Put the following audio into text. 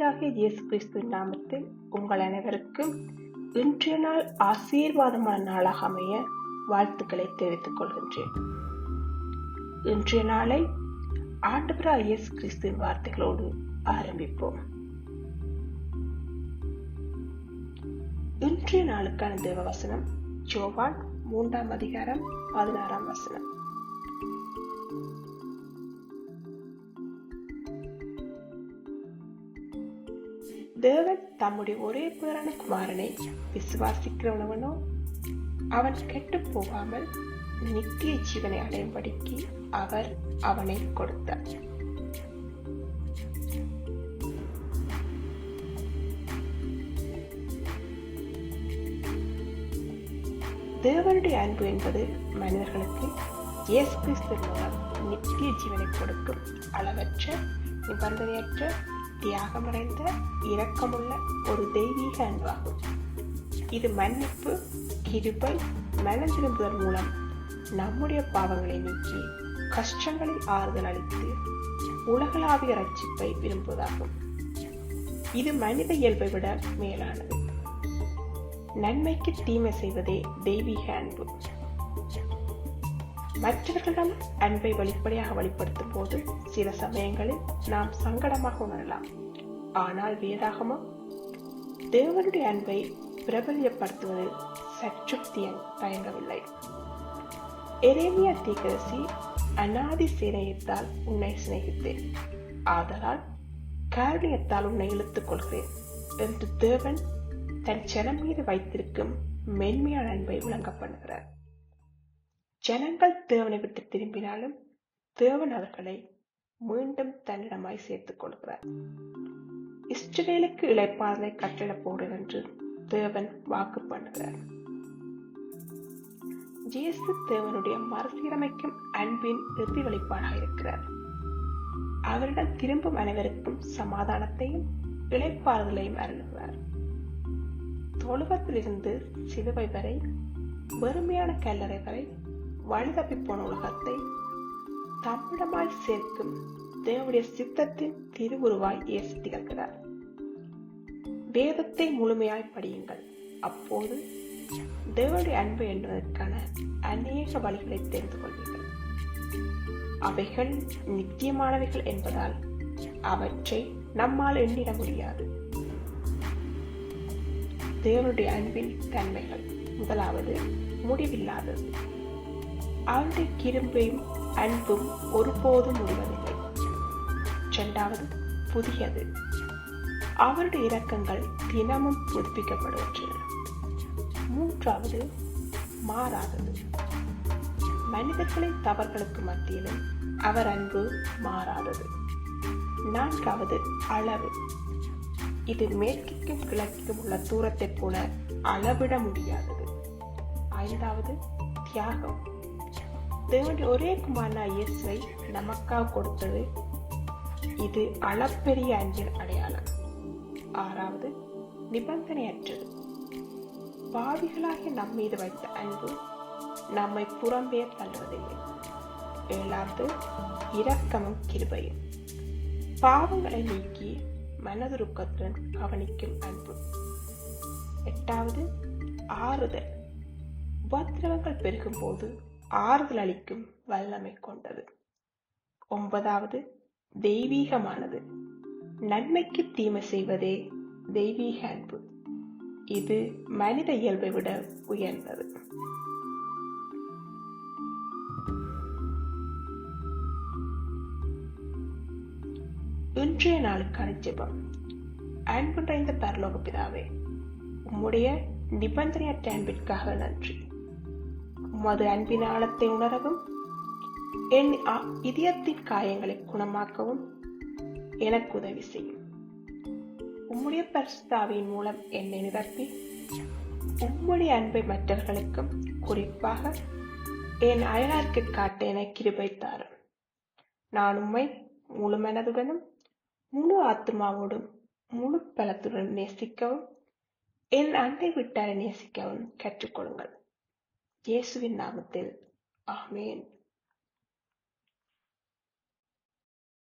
ஆண்டவராகிய இயேசு கிறிஸ்துவின் நாமத்தில் உங்கள் அனைவருக்கும் இன்றைய நாள் ஆசீர்வாதமான நாளாக அமைய வாழ்த்துக்களை தெரிவித்துக் கொள்கின்றேன். இன்றைய நாளை ஆண்டவராகிய இயேசு கிறிஸ்துவின் வார்த்தைகளோடு ஆரம்பிப்போம். இன்றைய நாளுக்கான தேவ வசனம் யோவான் 3 அதிகாரம் 16 வசனம். தேவன் தம்முடைய ஒரே பேரான குமாரனை விசுவாசிக்கிறவனோ அவன் கெட்டு போகாமல் நித்திய ஜீவனை அடையும்படிக்கு அவர் அவனை கொடுத்தார். தேவனுடைய அன்பு என்பது மனிதர்களுக்கு இயேசு கிறிஸ்து மூலம் நித்திய ஜீவனை கொடுக்கும் அளவற்ற நிபந்தனையற்ற தியாகமடைந்த இரக்கமுள்ள ஒரு தெய்வீக அன்பாகும். இது மன்னிப்பு, கிருபை, மனம் திரும்புதல் மூலம் நம்முடைய பாவங்களை நீக்கி கஷ்டங்களில் ஆறுதல் அளித்து உலகளாவிய ரட்சிப்பை விரும்புவதாகும். இது மனித இயல்பை விட மேலானது. நன்மைக்கு தீமை செய்வதே தெய்வீக அன்பு. மற்றவர்களிடம் அன்பை வெளிப்படையாக வெளிப்படுத்தும் போது சில சமயங்களில் நாம் சங்கடமாக உணரலாம். ஆனால் வேதாகமம் தேவனுடைய அன்பை பிரபல்யப்படுத்துவதில் சற்று தயங்கவில்லை. எரேமியா தீர்க்கதரிசி அநாதி சிநேகத்தால் உன்னை சிநேகித்தேன், ஆதலால் காரணியத்தால் உன்னை இழுத்துக் கொள்கிறேன் என்று தேவன் தன் ஜனம் மீது வைத்திருக்கும் மென்மையான அன்பை விளங்க பண்ணுகிறார். ஜனங்கள் தேவனை விட்டு திரும்பினாலும் தேவன் அவர்களை மீண்டும் தன்னிடமாய் சேர்த்துக் கொள்கிறார். இஸ்ரவேலுக்கு இளைப்பாறுதலை கட்டளப் போகிறேன் என்று தேவன் வாக்கு பண்ணுகிறார். இயேசு தேவனுடைய மறுசீரமைக்கும் அன்பின் இறுதி வெளிப்பாடாக இருக்கிறார். அவரிடம் திரும்பும் அனைவருக்கும் சமாதானத்தையும் இளைப்பாறுதலையும் அருளுகிறார். தொழுவத்திலிருந்து சிலுவை வரை, வெறுமையான கல்லறை வரை வழி தப்பி போன உலகத்தை தம்மிடமாய் சேர்க்கும் தேவனுடைய சித்தத்தின் திருவுருவாய் இயேசு திகழ்கிறார். வேதத்தை முழுமையாய் படியுங்கள், அப்போது தேவனுடைய அன்பு என்பதற்கான அநேக வழிகளை தெரிந்து கொள்வீர்கள். அவைகள் நித்தியமானவைகள் என்பதால் அவற்றை நம்மால் எண்ணிட முடியாது. தேவனுடைய அன்பின் தன்மைகள்: முதலாவது, முடிவில்லாதது. அவருடைய கிருபையும் அன்பும் ஒருபோதும் முடிவதில்லை. இரண்டாவது, புதியது. அவருடைய இரக்கங்கள் தினமும் புதுப்பிக்கப்படுகின்றன. மூன்றாவது, மாறாதது. மனிதர்களின் தவறுகளுக்கு மத்தியிலும் அவர் அன்பு மாறாதது. நான்காவது, அளவு. இது மேற்கிற்கும் கிழக்கிற்கும் உள்ள தூரத்தை போல அளவிட முடியாதது. ஐந்தாவது, தியாகம். தேவனுடைய ஒரே குமாரனான இயேசுவை நமக்காக கொடுத்தது. இது அளப்பெரிய அன்பின் அடையாளம். ஆறாவது, நிபந்தனையற்றது. பாவிகளாகிய நம் மீது வைத்த அன்பு நம்மை புறம்பே தள்ளுவதில்லை. ஏழாவது, இரக்கமும் கிருபையும். பாவங்களை நீக்கி மனதுருக்கத்துடன் கவனிக்கும் அன்பு. எட்டாவது, ஆறுதல். உபத்திரவங்கள் பெருகும் போது ஆறுதல் அளிக்கும் வல்லமை கொண்டது. ஒன்பதாவது, தெய்வீகமானது. நன்மைக்கு தீமை செய்வதே தெய்வீக அன்பு. இது மனித இயல்பை விட உயர்ந்தது. இன்றைய நாளுக்கான ஜெபம். அன்பு நிறைந்த பரலோக பிதாவே, உம்முடைய நிபந்தனையற்ற அன்பிற்காக நன்றி. உமது அன்பின் ஆழத்தை உணரவும் என் இதயத்தின் காயங்களை குணமாக்கவும் எனக்கு உதவி செய்யும். உம்முடைய பரிசுத்த ஆவியின் மூலம் என்னை நிரப்பி உம்முடைய அன்பை மற்றவர்களுக்கும் குறிப்பாக என் அயலாருக்கு காட்ட என கிருபை தாரும். நான் உம்மை முழு மனதுடனும் முழு ஆத்மாவோடும் முழு பலத்துடன் நேசிக்கவும் என் அண்டை விட்டாரை நேசிக்கவும் கற்றுக்கொள்ளுங்கள். இயேசுவின் நாமத்தில் ஆமென்.